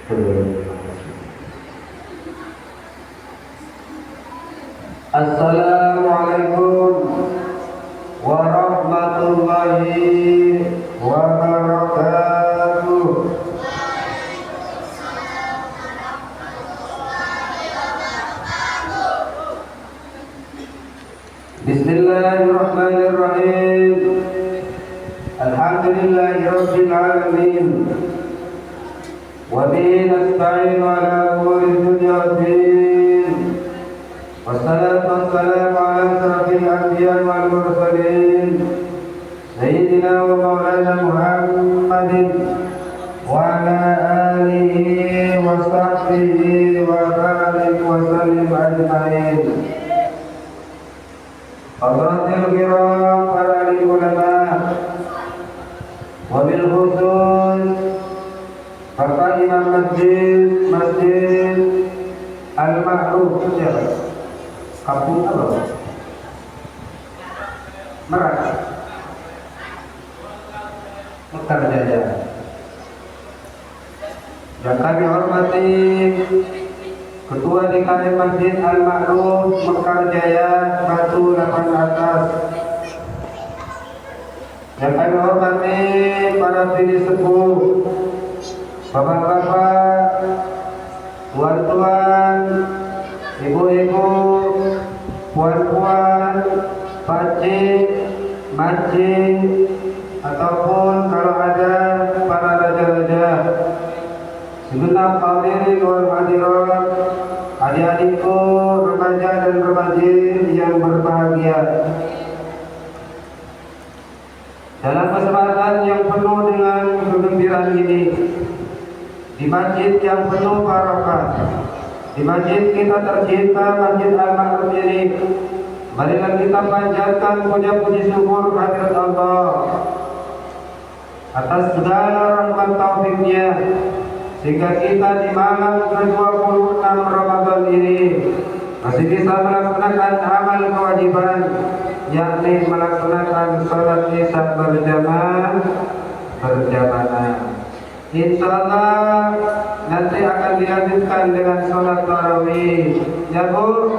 Assalamualaikum warahmatullahi wabarakatuh. Bismillahirrahmanirrahim. Alhamdulillahirabbil alamin. Wa bihi nasta'inu ala umuri dunya waddin. Wassalatu wassalamu ala asyrafil anbiya'i wal mursalin sayyidina wa maulana Muhammadin wa ala alihi wa sahbihi wa barik wa sallim ajma'in. Hadratil kiram para ulama wa bil khusus Bapak Imam Masjid Al-Ma'ruf Kampung apa? Merak Mekar Jaya yang kami hormati Ketua DKM Masjid Al-Ma'ruf Mekar Jaya Batu 8 Atas, yang kami hormati para bini sepuh, bapak-bapak, tuan-tuan, ibu-ibu, puan-puan, pakcik, makcik, ataupun kalau ada para raja-raja, segenap hadirin wal hadirat, adik-adikku, remaja dan remaja yang berbahagia. Dalam kesempatan yang penuh dengan kegembiraan ini, di masjid yang penuh barakah, di masjid kita tercinta, Masjid Al-Ma'ruf ini, marilah kita panjatkan puja-puji syukur kehadirat Allah atas segala rahmat taufiknya, sehingga kita di malam ke-26 Ramadan ini masih bisa melaksanakan amal kewajiban, yakni melaksanakan sholat isya berjamaah. Insya Allah nanti akan dilanjutkan dengan sholat tarawih. Ya Bu?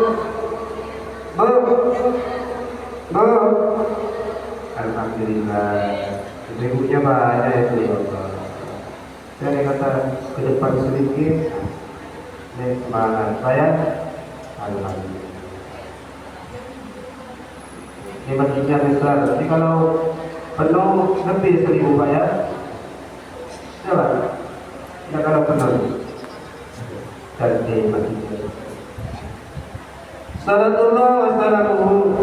Alhamdulillah. Ibunya banyak itu ya Allah. Saya kata ke depan sedikit, ini semangat saya. Alhamdulillah. Ini masjidnya besar. Jadi kalau penuh lebih 1000 Pak ya. Coba. Ya kalau penuh. Jadi masjidnya. Salatullah wassalamuhu.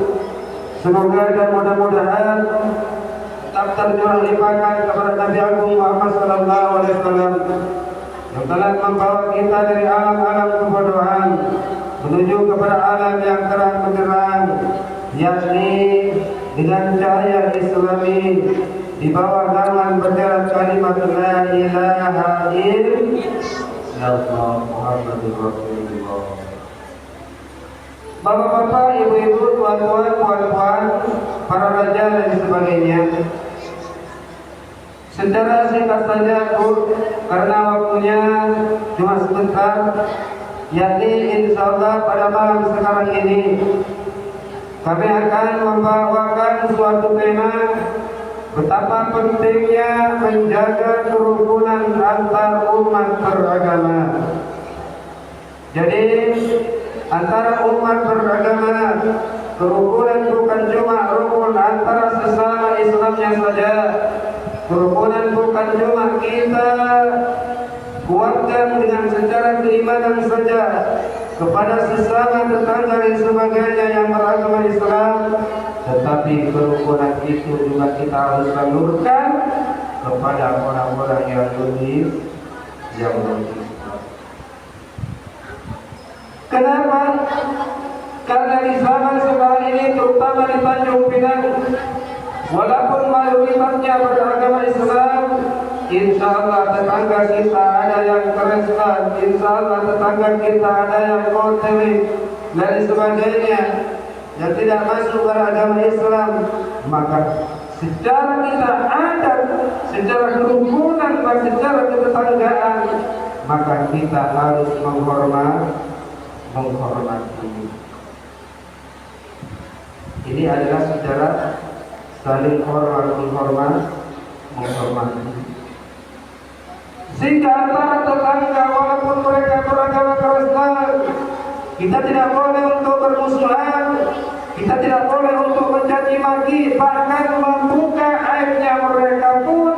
Semoga dan mudah-mudahan tetap tercurah limpahkan kepada Nabi Agung Muhammad sallallahu alaihi wasallam yang telah membawa kita dari alam-alam kebodohan menuju kepada alam yang terang benderang, yakni dengan cahaya Islami di bawah naungan bendera kalimat la ilaha illallah Muhammadur Rasulullah. Bapak-bapak, ibu-ibu, tuan-tuan, puan-puan, para raja dan sebagainya. Secara singkat saja Bu, karena waktunya cuma sebentar, yakni insya Allah pada malam sekarang ini kami akan membawakan suatu tema betapa pentingnya menjaga kerukunan antar umat beragama. Jadi antara umat beragama, kerukunan bukan cuma rukun antara sesama Islamnya saja. Kerukunan bukan cuma kita kuatkan dengan secara keimanan saja kepada sesama tetangga dan sebagainya yang beragama Islam, tetapi kerukunan itu juga kita harus salurkan kepada orang-orang yang lebih Islam. Kenapa? Karena di zaman sekarang ini, terutama di Tanjung Pinang, walaupun mayoritasnya beragama Islam, insya Allah tetangga kita ada yang Kristen, insya Allah tetangga kita ada yang Katolik dan sebagainya yang tidak masuk beragama Islam. Maka secara kita adat, secara kerukunan dan secara ketetanggaan, maka kita harus menghormati. Ini adalah secara saling menghormati. Sehingga antara tetangga walaupun mereka beragama Kristen, kita tidak boleh untuk bermusuhan, kita tidak boleh untuk mencaci maki, bahkan membuka aibnya mereka pun.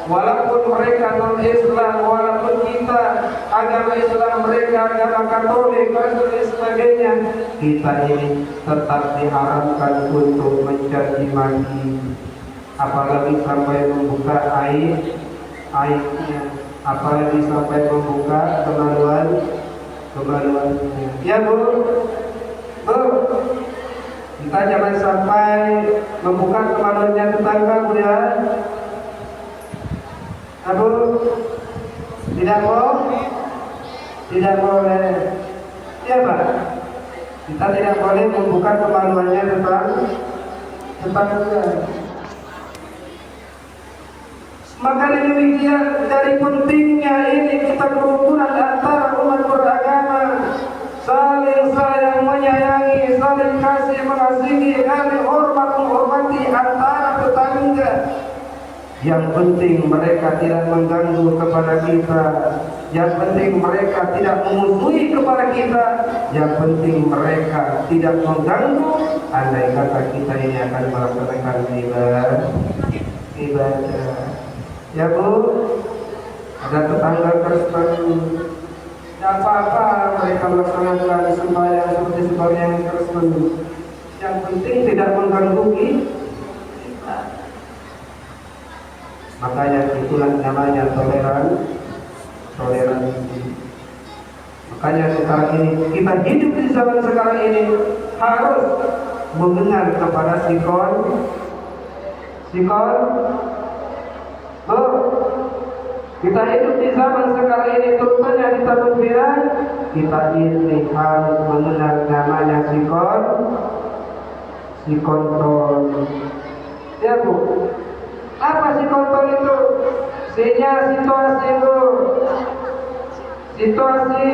Walaupun mereka non-Islam, walaupun kita agama Islam, mereka agama Katolik, Kristen dan sebagainya, kita ini tetap diharamkan untuk mencaci maki, apalagi sampai membuka aibnya, apalagi sampai membuka kemaluannya. Ya Bu, kita jangan sampai membuka kemaluannya tetangga, Bu ya. Abu, tidak boleh. Ya Pak, kita tidak boleh membuka kemaluannya tetangga. Maka demikian dari pentingnya ini kita kerukunan antara umat beragama, saling sayang menyayangi, saling kasih mengasihi, saling hormat menghormati antara tetangga. Yang penting mereka tidak mengganggu kepada kita, yang penting mereka tidak memusuhi kepada kita, yang penting mereka tidak mengganggu. Andai kata kita ini akan melaksanakan ibadah. Ya Bu, ada tetangga Kristen, tidak apa-apa mereka melaksanakan sembahyang seperti sembahyang Kristen. Yang penting tidak mengganggu kita. Makanya itulah namanya toleransi. Makanya sekarang ini kita hidup di zaman sekarang ini harus mengenal kepada sikon. Kita hidup di zaman sekarang ini, terutama di tahun viral, kita ini harus mengenal namanya sikontol. Ya Bu, apa sikontol itu? Sinya situasi Bu, situasi.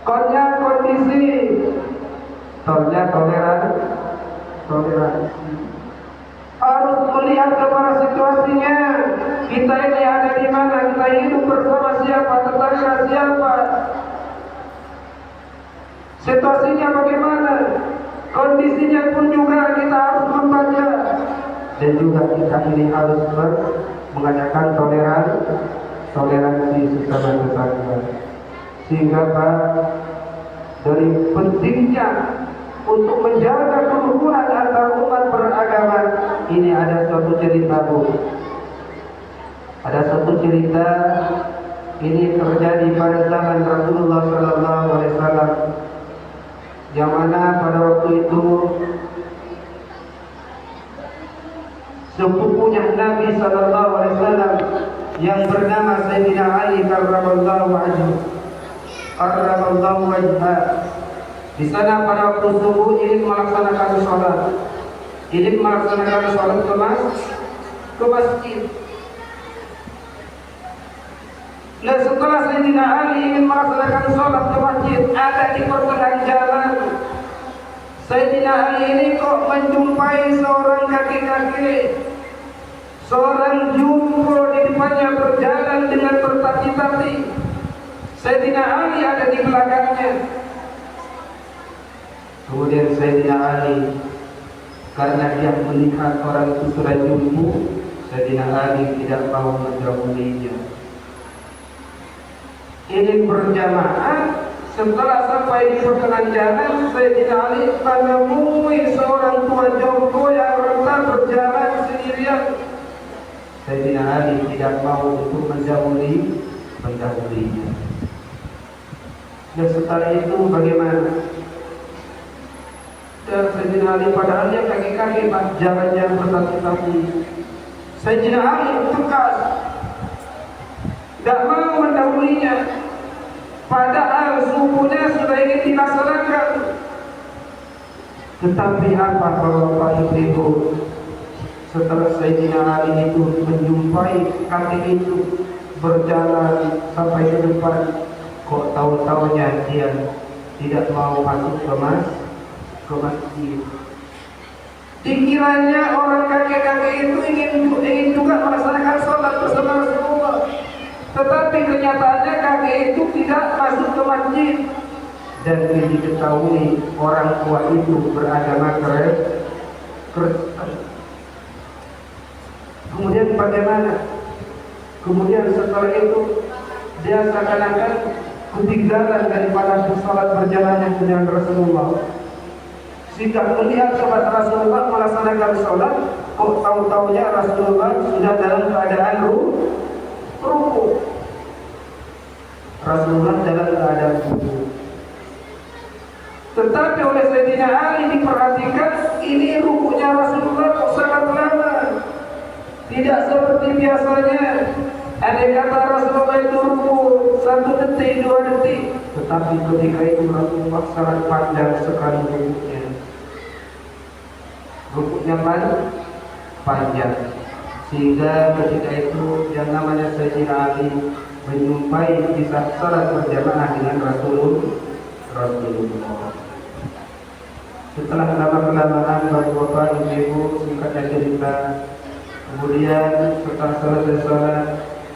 Konnya kondisi, tolnya toleransi. Harus melihat kepada situasinya. Kita ini ada di mana? Kita hidup bersama siapa? Tetangga siapa? Situasinya bagaimana? Kondisinya pun juga kita harus membaca. Dan juga kita ini harus mengadakan toleransi sesama tetangga. Sehingga Pak, dari pentingnya untuk menjaga kerukunan antar umat beragama, ini ada suatu cerita Bu. Ada suatu cerita ini terjadi pada zaman Rasulullah SAW, yang mana pada waktu itu sepupunya Nabi SAW yang bernama Sayyidina Ali karramallahu wajhah. Di sana pada waktu subuh ingin melaksanakan sholat ke masjid. Dan setelah Sayyidina Ali ingin melaksanakan sholat ke masjid, ada di pertengahan jalan, Sayyidina Ali ini kok menjumpai seorang kakek-kakek, seorang jumbo di depannya berjalan dengan bertati-tati. Sayyidina Ali ada di belakangnya. Kemudian Sayyidina Ali, karena dia melihat orang itu sudah jumbo, Sayyidina Ali tidak mau mendahulunya. Ingin berjamaah. Setelah sampai di pertengahan jalan, Sayyidina Ali menemui seorang tua jompo yang renta berjalan sendirian. Sayyidina Ali tidak mau untuk mendahulunya. Dan setelah itu bagaimana? Dan Sayyidina Ali padahal dia kaki-kaki jalan-jalan bertati-tati. Sayyidina Ali tegas, tidak mau mendahulunya. Padahal subuhnya sudah ingin dilaksanakan. Tetapi apa kalau Bapak Ibu, Setelah Sayyidina Ali itu menjumpai kakek itu berjalan sampai ke depan, kok tahu-taunya dia tidak mau masuk ke masjid. Dikiranya orang kakek-kakek itu ingin juga melaksanakan sholat bersama Rasulullah, tetapi kenyataannya kakek itu tidak masuk ke masjid. Dan diketahui orang tua itu beragama Kristen. Kemudian bagaimana? Kemudian setelah itu dia seakan-akan ketinggalan daripada sholat berjamaah dengan Rasulullah. Jika melihat sholat Rasulullah melaksanakan sholat, kok tahu-taunya Rasulullah sudah dalam keadaan ruku. Rasulullah dalam keadaan ruku. Tetapi oleh Sayyidina Ali diperhatikan, ini rukunya Rasulullah kok sangat lama. Tidak seperti biasanya. Ada kata Rasulullah itu ruku 1 detik, 2 detik. Tetapi ketika itu Rasulullah sangat panjang sekali rukuknya. Rukuknya panjang. Sehingga ketika itu yang namanya Sayyidina Ali menyumpai kisah salat berjamaah dengan Rasulullah. Setelah lama-kelamaan bapak-bapak, ibu-ibu, singkatnya cerita, kemudian setelah selesai salat,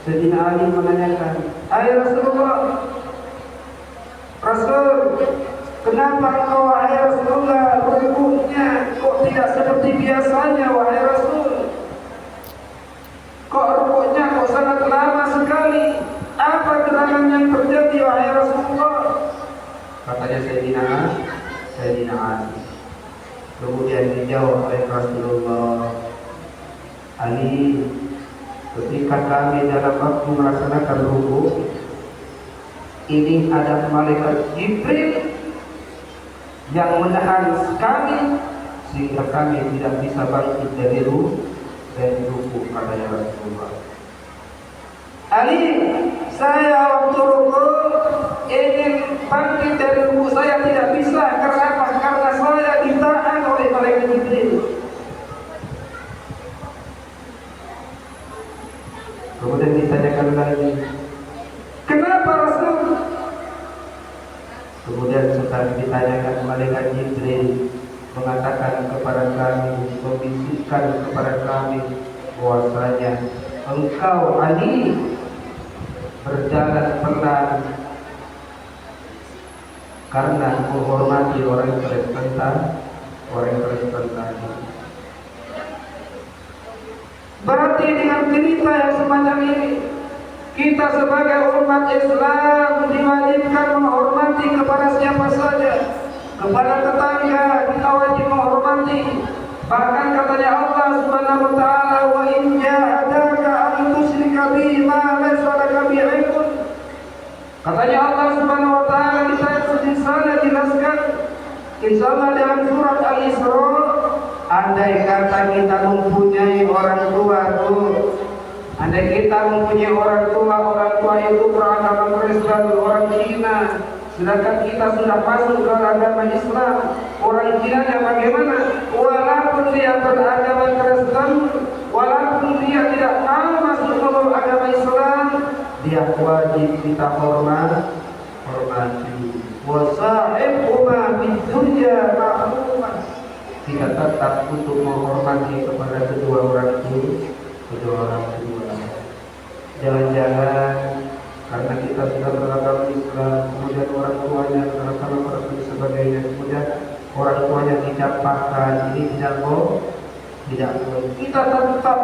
Sayyidina Ali menanyakan, "Hai Rasulullah, Rasul, kenapa engkau wahai Rasulullah rukuknya kok tidak seperti biasanya wahai Rasul? Kok rukuknya kok sangat lama sekali? Apa gerangan yang terjadi wahai Rasulullah?" Katanya Sayyidina Ali. Kemudian dijawab oleh Rasulullah, "Ali, ketika kami dalam waktu melaksanakan rukuk, ini ada malaikat Jibril yang menahan kami sehingga kami tidak bisa bangkit dari rukuk," katanya Rasulullah. "Ali, saya waktu rukuk ingin bangkit dari rukuk saya tidak bisa. Karena apa? Karena saya ditahan oleh malaikat Jibril." Kemudian ditanyakan lagi, "Kenapa Rasul?" Kemudian setelah ditanyakan, malaikat Jibril mengatakan kepada kami, membisikkan kepada kami bahwasanya engkau Ali berjalan pelan karena menghormati orang Kristen tadi. Berarti dengan cerita yang semacam ini, kita sebagai umat Islam diwajibkan menghormati kepada siapa saja. Kepada tetangga kita wajib menghormati. Bahkan katanya Allah Subhanahu wa taala, "Wa in jahadaka an tusyrika bi ma laysa laka bihi ilmun." Katanya Allah Subhanahu wa taala di sana jelaskan, insyaallah dalam surat Al-Isra, andai kata kita mempunyai orang tua andai kita mempunyai orang tua itu beragama Kristen, orang Cina, sedangkan kita sudah masuk ke agama Islam, orang Cina yang bagaimana? Walaupun dia beragama Kristen, walaupun dia tidak mau masuk ke agama Islam, dia wajib kita hormati. Wasa'ibhuma fid dunya ma'rufan. Kita tetap untuk menghormati kepada kedua orang tua. Jangan-jangan karena kita sudah beragama Islam, kemudian orang tuanya beragama Kristen dan sebagainya, kemudian orang tuanya dicampakkan, ini tidak boleh. Kita tetap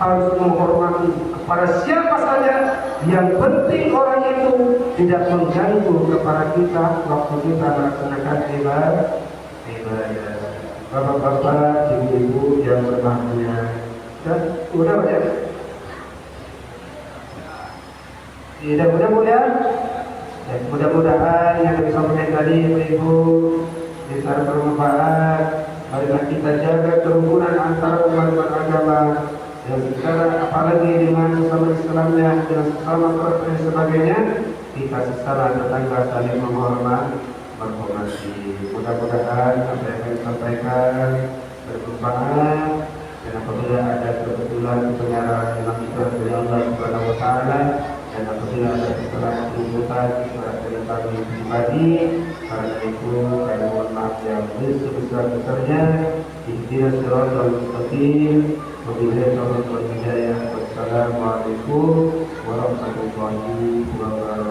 harus menghormati kepada siapa saja, yang penting orang itu tidak mengganggu kepada kita waktu kita melaksanakan ibadah. Bapak-bapak, ibu-ibu yang berbahagia, dan udah ya. Tidak mudah-mudahan, mudah-mudahan yang disampaikan tadi ibu bisa bermanfaat. Marilah kita jaga kerukunan antara umat beragama, dan sekarang apalagi dengan sesama Islamnya, dengan sesama Kristen dan sebagainya, kita sesama tetangga saling menghormati. Mudah-mudahan apa yang kami sampaikan bermanfaat dan apa apabila ada kebetulan kebenaran yang diturunkan dari Allah Subhanahu wa taala, dan apabila ada kesalahan penyebutan dari kami pribadi, karena itu kami mohon maaf yang sebesar-besarnya. Ihdinas siratal mustaqim, wabillahi taufiq wal hidayah. Wassalamualaikum warahmatullahi wabarakatuh.